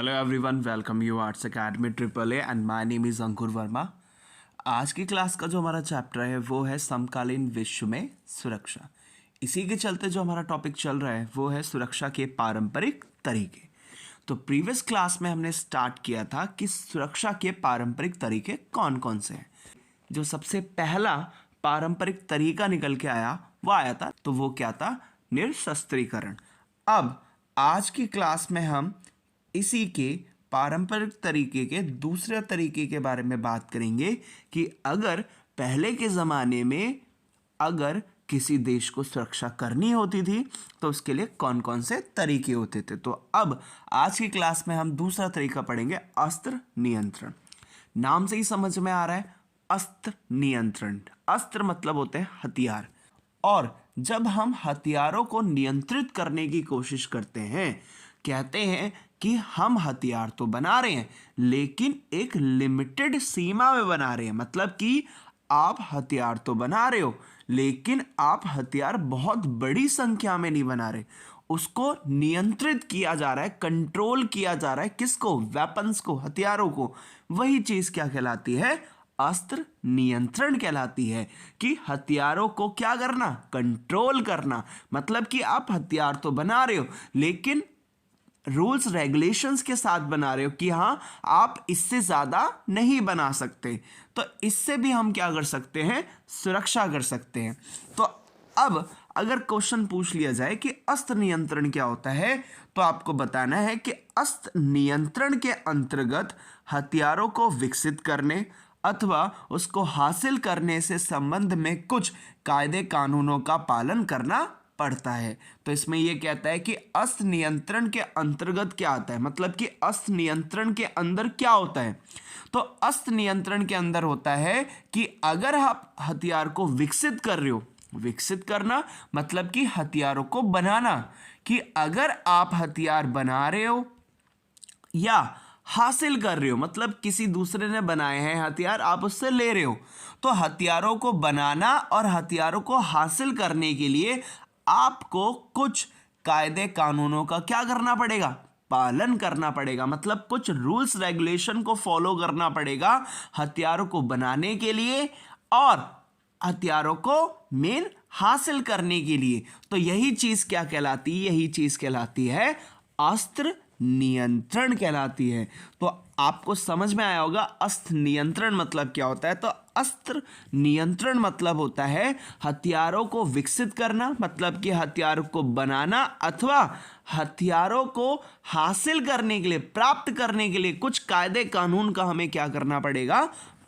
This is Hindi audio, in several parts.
Hello everyone, welcome you arts academy triple A and my name is Ankur Verma. आज की क्लास का जो हमारा चैप्टर है वो है समकालीन विश्व में सुरक्षा। इसी के चलते जो हमारा टॉपिक चल रहा है वो है सुरक्षा के पारंपरिक तरीके। तो प्रीवियस क्लास में हमने स्टार्ट किया था कि सुरक्षा के पारंपरिक तरीके कौन कौन से हैं। जो सबसे पहला पारंपरिक तरीका निकल के आया वो आया था, तो वो क्या था? निरशस्त्रीकरण। अब आज की क्लास में हम इसी के पारंपरिक तरीके के दूसरे तरीके के बारे में बात करेंगे कि अगर पहले के ज़माने में अगर किसी देश को सुरक्षा करनी होती थी तो उसके लिए कौन कौन से तरीके होते थे। तो अब आज की क्लास में हम दूसरा तरीका पढ़ेंगे, अस्त्र नियंत्रण। नाम से ही समझ में आ रहा है, अस्त्र नियंत्रण। अस्त्र मतलब होते हैं हथियार, और जब हम हथियारों को नियंत्रित करने की कोशिश करते हैं, कहते हैं कि हम हथियार तो बना रहे हैं लेकिन एक लिमिटेड सीमा में बना रहे हैं। मतलब कि आप हथियार तो बना रहे हो लेकिन आप हथियार बहुत बड़ी संख्या में नहीं बना रहे, उसको नियंत्रित किया जा रहा है, कंट्रोल किया जा रहा है। किसको? वेपन्स को, हथियारों को। वही चीज क्या कहलाती है? अस्त्र नियंत्रण कहलाती है। कि हथियारों को क्या करना? कंट्रोल करना। मतलब कि आप हथियार तो बना रहे हो लेकिन रूल्स रेगुलेशंस के साथ बना रहे हो कि हाँ, आप इससे ज़्यादा नहीं बना सकते। तो इससे भी हम क्या कर सकते हैं? सुरक्षा कर सकते हैं। तो अब अगर क्वेश्चन पूछ लिया जाए कि अस्त्र नियंत्रण क्या होता है, तो आपको बताना है कि अस्त्र नियंत्रण के अंतर्गत हथियारों को विकसित करने अथवा उसको हासिल करने से संबंध में कुछ कायदे कानूनों का पालन करना पड़ता है। तो इसमें यह कहता है कि अस्त्र नियंत्रण के अंतर्गत क्या आता है, मतलब कि अस्त्र नियंत्रण के अंदर क्या होता है। तो अस्त्र नियंत्रण के अंदर होता है कि अगर आप हथियार को विकसित कर रहे हो, विकसित करना मतलब कि हथियारों को बनाना, कि अगर आप हथियार बना रहे हो या हासिल कर रहे हो, मतलब किसी दूसरे ने बनाए हैं हथियार, आप उससे ले रहे हो, तो हथियारों को बनाना और हथियारों को हासिल करने के लिए आपको कुछ कायदे कानूनों का क्या करना पड़ेगा? पालन करना पड़ेगा। मतलब कुछ रूल्स रेगुलेशन को फॉलो करना पड़ेगा हथियारों को बनाने के लिए और हथियारों को मेन हासिल करने के लिए। तो यही चीज क्या कहलाती है? यही चीज कहलाती है अस्त्र नियंत्रण कहलाती है। तो आपको समझ में आया होगा अस्त्र नियंत्रण मतलब क्या होता है। तो अस्त्र नियंत्रण मतलब होता है हथियारों को विकसित करना, मतलब कि हथियारों को बनाना अथवा हथियारों को हासिल करने के लिए, प्राप्त करने के लिए कुछ कायदे कानून का हमें क्या करना पड़ेगा?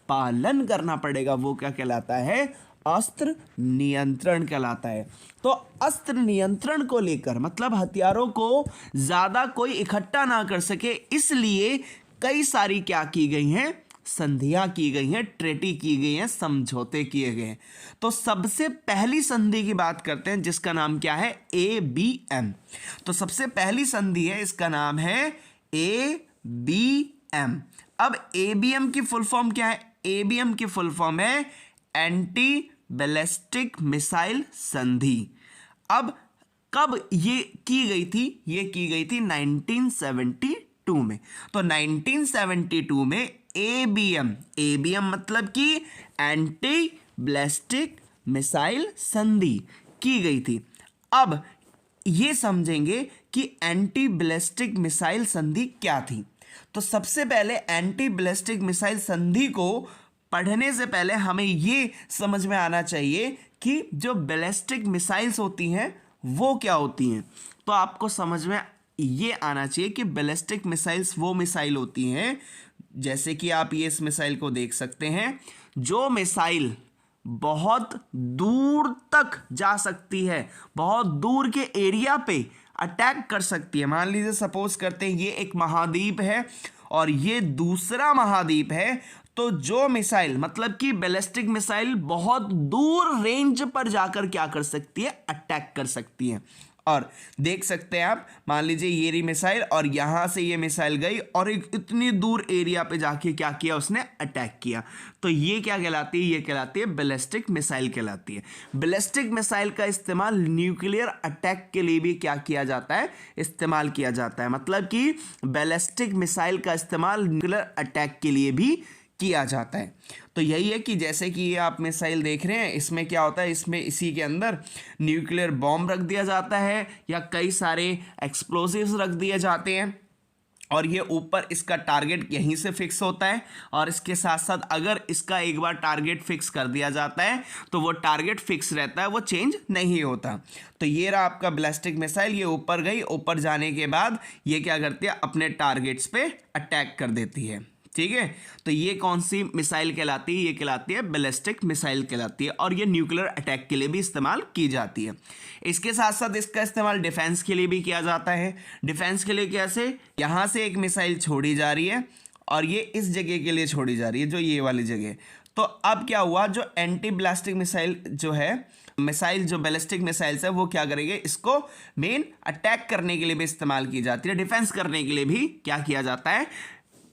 पालन करना पड़ेगा। वो क्या कहलाता है? अस्त्र नियंत्रण कहलाता है। तो अस्त्र नियंत्रण को लेकर, मतलब हथियारों को ज्यादा कोई इकट्ठा ना कर सके, इसलिए कई सारी क्या की गई हैं? संधियां की गई हैं, ट्रेटी की गई हैं, समझौते किए गए हैं। तो सबसे पहली संधि की बात करते हैं जिसका नाम क्या है? ABM। तो सबसे पहली संधि है, इसका नाम है ABM। अब ABM की फुल फॉर्म क्या है? ABM की फुल फॉर्म है एंटी बैलिस्टिक मिसाइल संधि। अब कब ये की गई थी? ये की गई थी 1972 में। तो 1972 में ABM मतलब कि एंटी बैलिस्टिक मिसाइल संधि की गई थी। अब ये समझेंगे कि एंटी बैलिस्टिक मिसाइल संधि क्या थी। तो सबसे पहले एंटी बैलिस्टिक मिसाइल संधि को पढ़ने से पहले हमें ये समझ में आना चाहिए कि जो बैलिस्टिक मिसाइल्स होती हैं वो क्या होती हैं। तो आपको समझ में ये आना चाहिए कि बैलिस्टिक मिसाइल्स वो मिसाइल होती हैं, जैसे कि आप ये इस मिसाइल को देख सकते हैं, जो मिसाइल बहुत दूर तक जा सकती है, बहुत दूर के एरिया पे अटैक कर सकती है। मान लीजिए सपोज करते हैं ये एक महाद्वीप है और ये दूसरा महाद्वीप है, तो जो मिसाइल, मतलब कि बैलिस्टिक मिसाइल बहुत दूर रेंज पर जाकर क्या कर सकती है? अटैक कर सकती है। और देख सकते हैं आप, मान लीजिए ये रही मिसाइल और यहां से ये मिसाइल गई और एक इतनी दूर एरिया पे जाके क्या किया, उसने अटैक किया। तो ये क्या कहलाती है, ये कहलाती है बैलिस्टिक मिसाइल कहलाती है। बैलिस्टिक मिसाइल का इस्तेमाल न्यूक्लियर अटैक के लिए भी क्या किया जाता है, इस्तेमाल किया जाता है। मतलब कि बैलिस्टिक मिसाइल का इस्तेमाल न्यूक्लियर अटैक के लिए भी किया जाता है। तो यही है कि जैसे कि ये आप मिसाइल देख रहे हैं, इसमें क्या होता है, इसमें इसी के अंदर न्यूक्लियर बॉम्ब रख दिया जाता है या कई सारे एक्सप्लोसिव्स रख दिए जाते हैं और ये ऊपर इसका टारगेट यहीं से फिक्स होता है। और इसके साथ साथ अगर इसका एक बार टारगेट फिक्स कर दिया जाता है तो वो टारगेट फिक्स रहता है, वो चेंज नहीं होता। तो ये रहा आपका बैलिस्टिक मिसाइल, ये ऊपर गई, ऊपर जाने के बाद ये क्या करती है, अपने टारगेट्स पे अटैक कर देती है। ठीक है, तो ये कौन सी मिसाइल कहलाती है, ये कहलाती है बैलिस्टिक मिसाइल कहलाती है और ये न्यूक्लियर अटैक के लिए भी इस्तेमाल की जाती है। इसके साथ साथ इसका इस्तेमाल डिफेंस के लिए भी किया जाता है। डिफेंस के लिए कैसे, यहाँ से एक मिसाइल छोड़ी जा रही है और ये इस जगह के लिए छोड़ी जा रही है, जो ये वाली जगह। तो अब क्या हुआ, जो एंटी ब्लास्टिक मिसाइल जो है, मिसाइल जो बैलिस्टिक मिसाइल्स है, वो क्या करेंगे, इसको मेन अटैक करने के लिए भी इस्तेमाल की जाती है। डिफेंस करने के लिए भी क्या किया जाता है,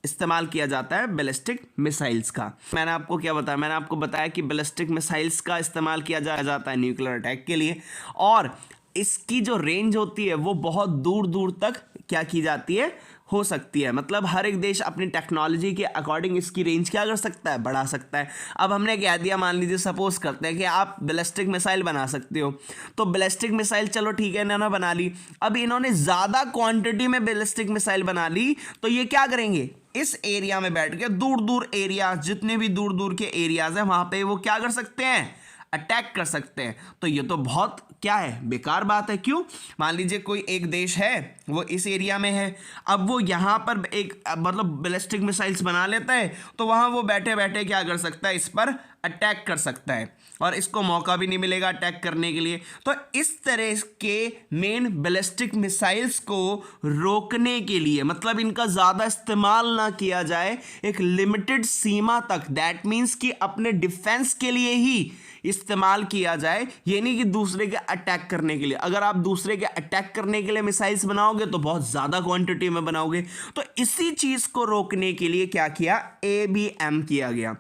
इस्तेमाल किया जाता है बैलिस्टिक मिसाइल्स का। मैंने आपको क्या बताया, मैंने आपको बताया कि बैलिस्टिक मिसाइल्स का इस्तेमाल किया जाता है न्यूक्लियर अटैक के लिए और इसकी जो रेंज होती है वो बहुत दूर दूर तक क्या की जाती है, हो सकती है। मतलब हर एक देश अपनी टेक्नोलॉजी के अकॉर्डिंग इसकी रेंज क्या कर सकता है, बढ़ा सकता है। अब हमने कह दिया, मान लीजिए सपोज करते हैं कि आप बैलिस्टिक मिसाइल बना सकते हो, तो बैलिस्टिक मिसाइल चलो ठीक है, इन्होंने बना ली। अब इन्होंने ज़्यादा क्वांटिटी में बैलिस्टिक मिसाइल बना ली तो ये क्या करेंगे, इस एरिया में बैठ के दूर दूर एरिया, जितने भी दूर दूर के एरियाज हैं वहां पे वो क्या कर सकते हैं, अटैक कर सकते हैं। तो ये तो बहुत क्या है, बेकार बात है। क्यों, मान लीजिए कोई एक देश है, वो इस एरिया में है, अब वो यहाँ पर एक मतलब बैलिस्टिक मिसाइल्स बना लेता है, तो वहाँ वो बैठे बैठे क्या कर सकता है, इस पर अटैक कर सकता है और इसको मौका भी नहीं मिलेगा अटैक करने के लिए। तो इस तरह के मेन बैलिस्टिक मिसाइल्स को रोकने के लिए, मतलब इनका ज़्यादा इस्तेमाल ना किया जाए, एक लिमिटेड सीमा तक, दैट मीन्स कि अपने डिफेंस के लिए ही इस्तेमाल किया जाए, ये नहीं कि दूसरे के अटैक करने के लिए। अगर आप दूसरे के अटैक करने के लिए मिसाइल्स बनाओगे तो बहुत ज़्यादा क्वांटिटी में बनाओगे। तो इसी चीज़ को रोकने के लिए क्या किया, ABM किया गया।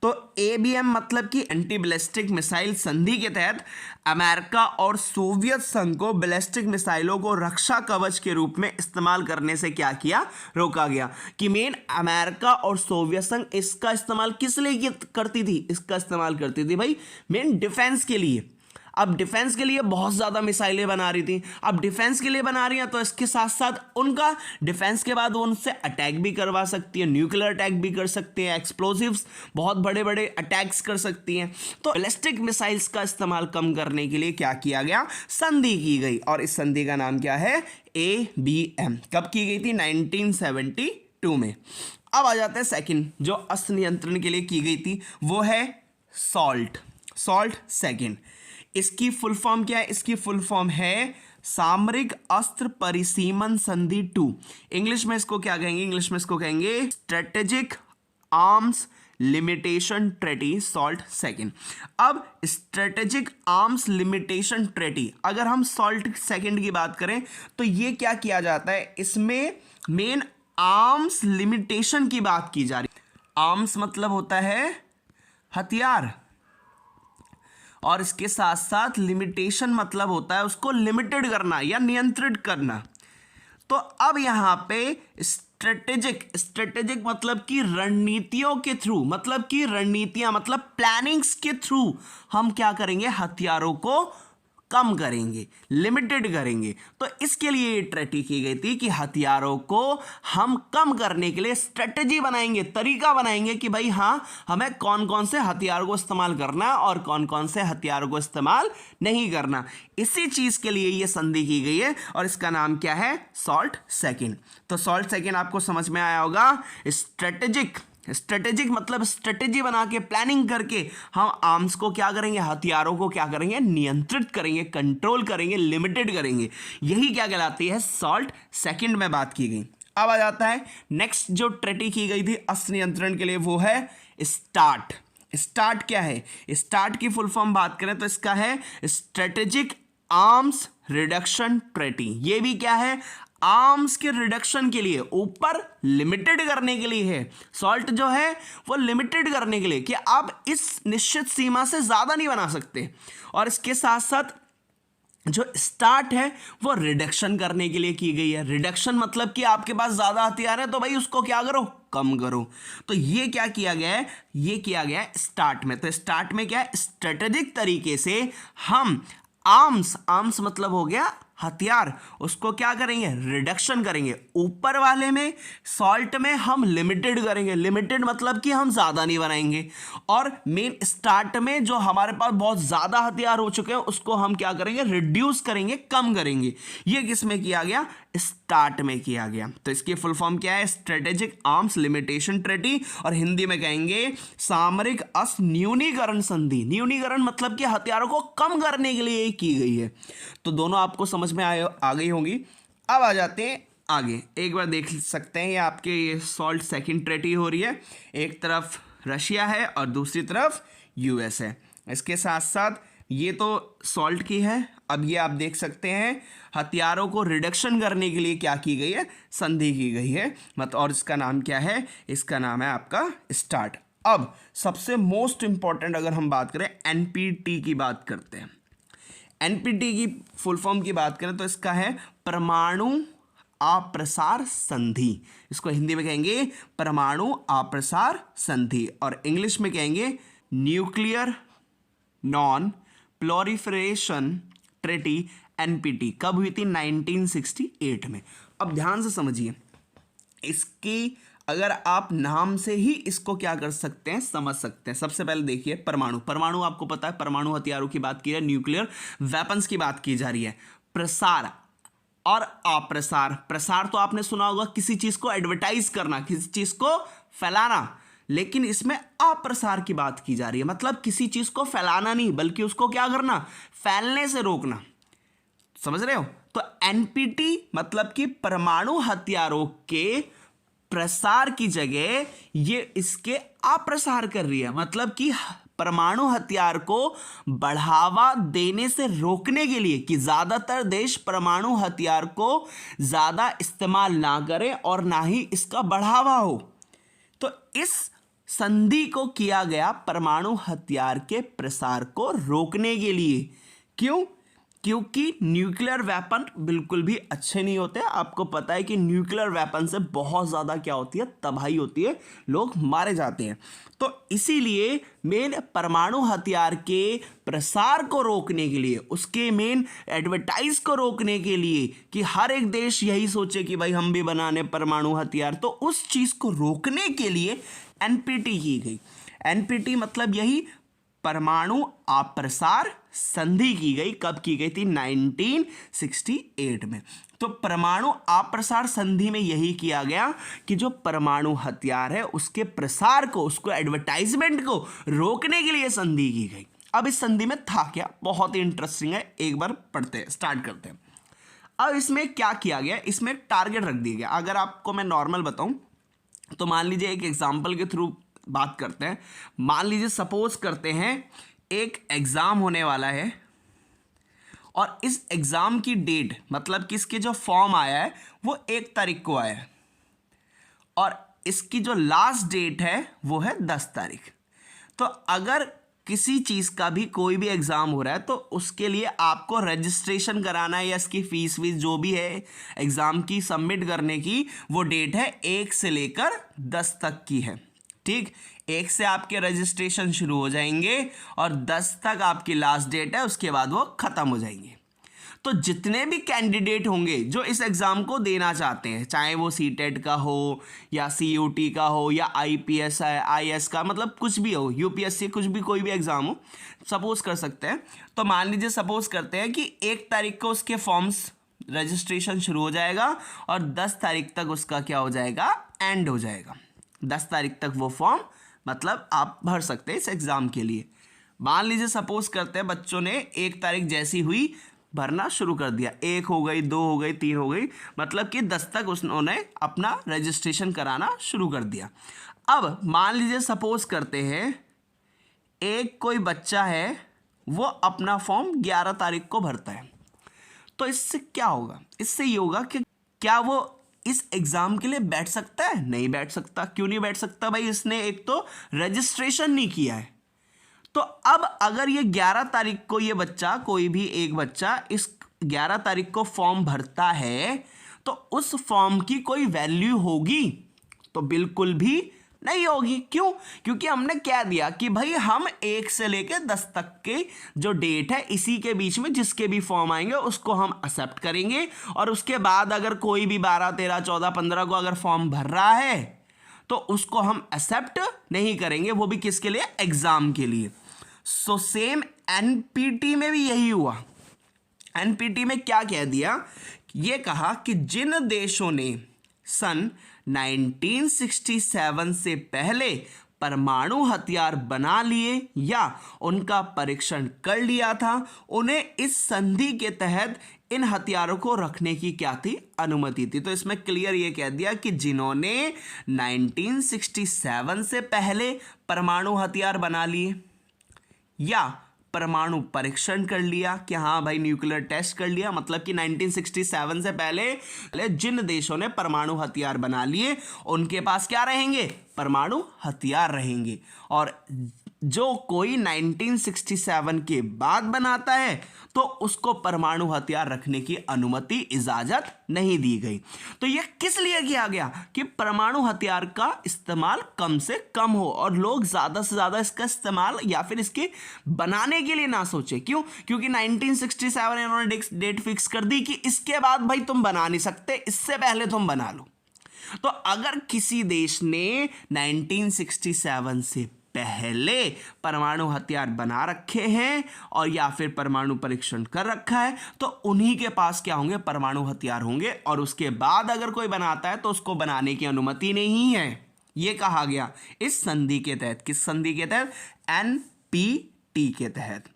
तो ABM मतलब कि एंटी बैलिस्टिक मिसाइल संधि के तहत अमेरिका और सोवियत संघ को बैलिस्टिक मिसाइलों को रक्षा कवच के रूप में इस्तेमाल करने से क्या किया, रोका गया। कि मेन अमेरिका और सोवियत संघ इसका इस्तेमाल किस लिए करती थी, इसका इस्तेमाल करती थी भाई मेन डिफेंस के लिए। अब डिफेंस के लिए बहुत ज़्यादा मिसाइलें बना रही थी, अब डिफेंस के लिए बना रही हैं तो इसके साथ साथ उनका डिफेंस के बाद वो उनसे अटैक भी करवा सकती है, न्यूक्लियर अटैक भी कर सकती हैं, एक्सप्लोसिव्स बहुत बड़े बड़े अटैक्स कर सकती हैं। तो बैलिस्टिक मिसाइल्स का इस्तेमाल कम करने के लिए क्या किया गया, संधि की गई और इस संधि का नाम क्या है, ABM। कब की गई थी, 1972 में। अब आ जाता है सेकंड, जो अस्त्र नियंत्रण के लिए की गई थी, वो है सॉल्ट सेकंड। इसकी फुल फॉर्म क्या है, इसकी फुल फॉर्म है सामरिक अस्त्र परिसीमन संधि 2। इंग्लिश में इसको क्या कहेंगे, इंग्लिश में इसको कहेंगे strategic arms limitation treaty, salt second. अब स्ट्रेटेजिक आर्म्स लिमिटेशन ट्रेटी, अगर हम सॉल्ट सेकंड की बात करें तो ये क्या किया जाता है, इसमें मेन आर्म्स लिमिटेशन की बात की जा रही है। आर्म्स मतलब होता है हथियार और इसके साथ साथ लिमिटेशन मतलब होता है उसको लिमिटेड करना या नियंत्रित करना। तो अब यहां पे स्ट्रेटेजिक मतलब कि रणनीतियों के थ्रू, मतलब कि रणनीतियां मतलब प्लानिंग्स के थ्रू हम क्या करेंगे, हथियारों को कम करेंगे, लिमिटेड करेंगे। तो इसके लिए ये ट्रेटी की गई थी कि हथियारों को हम कम करने के लिए स्ट्रेटेजी बनाएंगे, तरीका बनाएंगे कि भाई हाँ, हमें कौन कौन से हथियारों को इस्तेमाल करना और कौन कौन से हथियारों को इस्तेमाल नहीं करना। इसी चीज के लिए ये संधि की गई है और इसका नाम क्या है, सॉल्ट सेकंड। तो सॉल्ट सेकंड आपको समझ में आया होगा। स्ट्रेटेजिक मतलब स्ट्रेटेजी बना के, प्लानिंग करके हम आर्म्स को क्या करेंगे, हथियारों को क्या करेंगे, नियंत्रित करेंगे, कंट्रोल करेंगे, लिमिटेड करेंगे। यही क्या कहलाती है, सॉल्ट सेकंड में बात की गई। अब आ जाता है नेक्स्ट, जो ट्रेटी की गई थी अस्त्र नियंत्रण के लिए, वो है स्टार्ट क्या है, स्टार्ट की फुल फॉर्म बात करें तो इसका है स्ट्रेटेजिक आर्म्स रिडक्शन ट्रेटी। ये भी क्या है, आर्म्स के रिडक्शन के लिए, ऊपर लिमिटेड करने के लिए है। सॉल्ट जो है वो लिमिटेड करने के लिए कि आप इस निश्चित सीमा से ज्यादा नहीं बना सकते। और इसके साथ साथ जो स्टार्ट है वो रिडक्शन करने के लिए की गई है। रिडक्शन मतलब कि आपके पास ज्यादा हथियार है तो भाई उसको क्या करो, कम करो। तो ये क्या किया गया है, ये किया गया है स्टार्ट में। तो स्टार्ट में क्या है, स्ट्रेटेजिक तरीके से हम आर्म्स मतलब हो गया हथियार, उसको क्या करेंगे, रिडक्शन करेंगे। ऊपर वाले में सॉल्ट में हम लिमिटेड करेंगे, लिमिटेड मतलब कि हम ज्यादा नहीं बनाएंगे। और मेन स्टार्ट में जो हमारे पास बहुत ज्यादा हथियार हो चुके हैं उसको हम क्या करेंगे, रिड्यूस करेंगे, कम करेंगे। ये किस में किया गया, स्टार्ट में किया गया। तो इसकी फुल फॉर्म क्या है, स्ट्रेटेजिक आर्म्स लिमिटेशन ट्रेटी, और हिंदी में कहेंगे सामरिक न्यूनीकरण संधि। न्यूनीकरण मतलब कि हथियारों को कम करने के लिए की गई है। तो दोनों आपको समझ में आ गई होंगी। अब आ जाते हैं आगे। एक बार देख सकते हैं ये आपके ये सॉल्ट सेकंड ट्रेटी हो रही है। एक तरफ रशिया है और दूसरी तरफ यूएस है। इसके साथ साथ ये तो सॉल्ट की है। अब ये आप देख सकते हैं हथियारों को रिडक्शन करने के लिए क्या की गई है, संधि की गई है। और इसका नाम क्या है, इसका नाम है आपका स्टार्ट। अब सबसे मोस्ट इंपॉर्टेंट अगर हम बात करें एनपीटी की बात करते हैं। एनपीटी की फुल फॉर्म की बात करें तो इसका है परमाणु अप्रसार संधि। इसको हिंदी में कहेंगे परमाणु अप्रसार संधि, और इंग्लिश में कहेंगे nuclear non proliferation treaty, NPT. कब हुई थी, 1968 में। अब ध्यान से समझिए, इसकी अगर आप नाम से ही इसको क्या कर सकते हैं, समझ सकते हैं। सबसे पहले देखिए परमाणु आपको पता है, परमाणु हथियारों की बात की है, न्यूक्लियर वेपन्स की बात की जा रही है। प्रसार और अप्रसार। प्रसार तो आपने सुना होगा, किसी चीज को एडवर्टाइज करना, किसी चीज को फैलाना, लेकिन इसमें अप्रसार की बात की जा रही है, मतलब किसी चीज को फैलाना नहीं बल्कि उसको क्या करना, फैलने से रोकना। समझ रहे हो? तो एनपीटी मतलब कि परमाणु हथियारों के प्रसार की जगह ये इसके अप्रसार कर रही है, मतलब कि परमाणु हथियार को बढ़ावा देने से रोकने के लिए कि ज्यादातर देश परमाणु हथियार को ज्यादा इस्तेमाल ना करें और ना ही इसका बढ़ावा हो। तो इस संधि को किया गया परमाणु हथियार के प्रसार को रोकने के लिए। क्यों? क्योंकि न्यूक्लियर वेपन बिल्कुल भी अच्छे नहीं होते। आपको पता है कि न्यूक्लियर वेपन से बहुत ज़्यादा क्या होती है, तबाही होती है, लोग मारे जाते हैं। तो इसीलिए मेन परमाणु हथियार के प्रसार को रोकने के लिए, उसके मेन एडवर्टाइज को रोकने के लिए कि हर एक देश यही सोचे कि भाई हम भी बनाने परमाणु हथियार, तो उस चीज़ को रोकने के लिए एनपीटी की गई। एनपीटी मतलब यही परमाणु अप्रसार संधि की गई। कब की गई थी, 1968 में। तो परमाणु अप्रसार संधि में यही किया गया कि जो परमाणु हथियार है उसके प्रसार को, उसको एडवर्टाइजमेंट को रोकने के लिए संधि की गई। अब इस संधि में था क्या, बहुत ही इंटरेस्टिंग है, एक बार पढ़ते हैं, स्टार्ट करते हैं। अब इसमें क्या किया गया, इसमें टारगेट रख दिया गया। अगर आपको मैं नॉर्मल बताऊं तो मान लीजिए एक एग्जाम्पल के थ्रू बात करते हैं। मान लीजिए सपोज करते हैं एक एग्जाम होने वाला है और इस एग्जाम की डेट, मतलब कि इसके जो फॉर्म आया है वो 1 तारीख को आया है और इसकी जो लास्ट डेट है वो है 10 तारीख। तो अगर किसी चीज़ का भी कोई भी एग्ज़ाम हो रहा है तो उसके लिए आपको रजिस्ट्रेशन कराना है या इसकी फीस जो भी है एग्ज़ाम की सबमिट करने की, वो डेट है 1 से लेकर 10 तक की है। ठीक, 1 से आपके रजिस्ट्रेशन शुरू हो जाएंगे और 10 तक आपकी लास्ट डेट है, उसके बाद वो ख़त्म हो जाएंगे। तो जितने भी कैंडिडेट होंगे जो इस एग्ज़ाम को देना चाहते हैं, चाहे वो सीटेट का हो या सीयूटी का हो या आईपीएस आईएएस का, मतलब कुछ भी हो, यूपीएससी, कुछ भी, कोई भी एग्ज़ाम हो, सपोज कर सकते हैं। तो मान लीजिए सपोज करते हैं कि 1 तारीख को उसके फॉर्म्स रजिस्ट्रेशन शुरू हो जाएगा और 10 तारीख तक उसका क्या हो जाएगा, एंड हो जाएगा। 10 तारीख तक वो फॉर्म मतलब आप भर सकते हैं इस एग्ज़ाम के लिए। मान लीजिए सपोज करते हैं बच्चों ने 1 तारीख जैसी हुई भरना शुरू कर दिया, 1 हो गई, 2 हो गई, 3 हो गई, मतलब कि 10 तक उन्होंने अपना रजिस्ट्रेशन कराना शुरू कर दिया। अब मान लीजिए सपोज करते हैं एक कोई बच्चा है वो अपना फॉर्म 11 तारीख को भरता है, तो इससे क्या होगा, इससे ये होगा कि क्या वो इस एग्जाम के लिए बैठ सकता है? नहीं बैठ सकता। क्यों नहीं बैठ सकता भाई? इसने एक तो रजिस्ट्रेशन नहीं किया है। तो अब अगर ये 11 तारीख को ये बच्चा, कोई भी एक बच्चा इस 11 तारीख को फॉर्म भरता है तो उस फॉर्म की कोई वैल्यू होगी? तो बिल्कुल भी नहीं होगी। क्यों? क्योंकि हमने क्या दिया कि भाई हम 1 से लेकर 10 तक के जो डेट है इसी के बीच में जिसके भी फॉर्म आएंगे उसको हम एक्सेप्ट करेंगे, और उसके बाद अगर कोई भी 12, 13, 14, 15 को अगर फॉर्म भर रहा है तो उसको हम एक्सेप्ट नहीं करेंगे, वो भी किसके लिए? एग्जाम के लिए। सो सेम एनपीटी में भी यही हुआ। एनपीटी में क्या कह दिया? ये कहा कि जिन देशों ने सन 1967 से पहले परमाणु हथियार बना लिए या उनका परीक्षण कर लिया था, उन्हें इस संधि के तहत इन हथियारों को रखने की क्या थी? अनुमति थी। तो इसमें क्लियर ये कह दिया कि जिन्होंने 1967 से पहले परमाणु हथियार बना लिए या परमाणु परीक्षण कर लिया कि हाँ भाई न्यूक्लियर टेस्ट कर लिया, मतलब कि 1967 से पहले जिन देशों ने परमाणु हथियार बना लिए उनके पास क्या रहेंगे? परमाणु हथियार रहेंगे। और जो कोई 1967 के बाद बनाता है तो उसको परमाणु हथियार रखने की अनुमति, इजाजत नहीं दी गई। तो यह किस लिए किया गया? कि परमाणु हथियार का इस्तेमाल कम से कम हो और लोग ज्यादा से ज्यादा इसका इस्तेमाल या फिर इसके बनाने के लिए ना सोचे। क्यों? क्योंकि 1967 इन्होंने डेट फिक्स कर दी कि इसके बाद भाई तुम बना नहीं सकते, इससे पहले तुम बना लो। तो अगर किसी देश ने 1967 से पहले परमाणु हथियार बना रखे हैं और या फिर परमाणु परीक्षण कर रखा है तो उन्हीं के पास क्या होंगे? परमाणु हथियार होंगे। और उसके बाद अगर कोई बनाता है तो उसको बनाने की अनुमति नहीं है। यह कहा गया इस संधि के तहत। किस संधि के तहत? एनपीटी के तहत।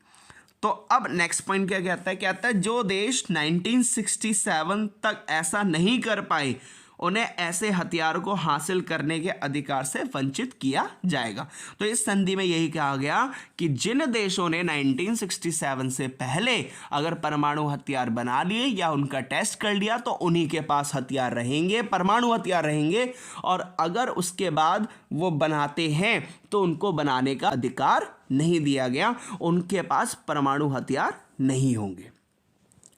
तो अब नेक्स्ट पॉइंट क्या कहता है? कहता है जो देश 1967 तक ऐसा नहीं कर पाए उन्हें ऐसे हथियारों को हासिल करने के अधिकार से वंचित किया जाएगा। तो इस संधि में यही कहा गया कि जिन देशों ने 1967 से पहले अगर परमाणु हथियार बना लिए या उनका टेस्ट कर लिया तो उन्हीं के पास हथियार रहेंगे, परमाणु हथियार रहेंगे। और अगर उसके बाद वो बनाते हैं तो उनको बनाने का अधिकार नहीं दिया गया, उनके पास परमाणु हथियार नहीं होंगे।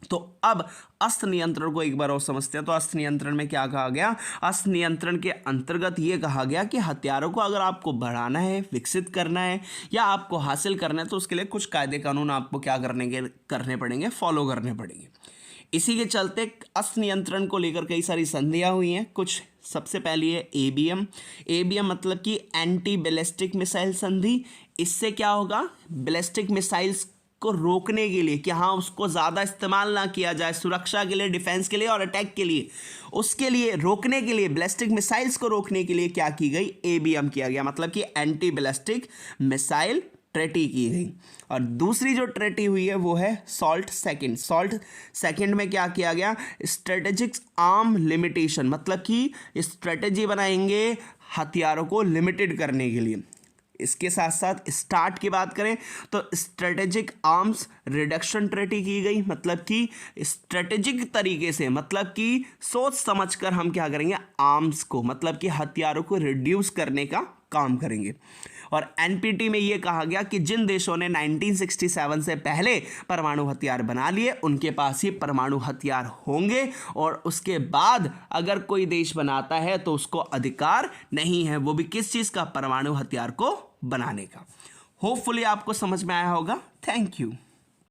तो अब अस्त्र नियंत्रण को एक बार और समझते हैं। तो अस्त्र नियंत्रण में क्या कहा गया? अस्त्र नियंत्रण के अंतर्गत ये कहा गया कि हथियारों को अगर आपको बढ़ाना है, विकसित करना है या आपको हासिल करना है तो उसके लिए कुछ कायदे कानून आपको क्या करने पड़ेंगे? फॉलो करने पड़ेंगे। इसी के चलते अस्त्र नियंत्रण को लेकर कई सारी संधियां हुई हैं। कुछ सबसे पहली है एबीएम। एबीएम मतलब कि एंटी बैलिस्टिक मिसाइल संधि। इससे क्या होगा? बैलिस्टिक मिसाइल्स को रोकने के लिए कि हाँ उसको ज़्यादा इस्तेमाल ना किया जाए, सुरक्षा के लिए, डिफेंस के लिए और अटैक के लिए, उसके लिए रोकने के लिए, बैलिस्टिक मिसाइल्स को रोकने के लिए क्या की गई? एबीएम किया गया, मतलब कि एंटी बैलिस्टिक मिसाइल ट्रेटी की गई। और दूसरी जो ट्रेटी हुई है वो है सॉल्ट सेकंड। सॉल्ट सेकंड में क्या किया गया? स्ट्रेटेजिक आर्म लिमिटेशन, मतलब कि स्ट्रेटेजी बनाएंगे हथियारों को लिमिटेड करने के लिए। इसके साथ साथ स्टार्ट की बात करें तो स्ट्रेटेजिक आर्म्स रिडक्शन ट्रेटी की गई, मतलब कि स्ट्रेटेजिक तरीके से, मतलब कि सोच समझकर हम क्या करेंगे? आर्म्स को, मतलब कि हथियारों को रिड्यूस करने का काम करेंगे। और एनपीटी में यह कहा गया कि जिन देशों ने 1967 से पहले परमाणु हथियार बना लिए उनके पास ही परमाणु हथियार होंगे, और उसके बाद अगर कोई देश बनाता है तो उसको अधिकार नहीं है, वो भी किस चीज़ का? परमाणु हथियार को बनाने का। होपफुली आपको समझ में आया होगा। Thank you.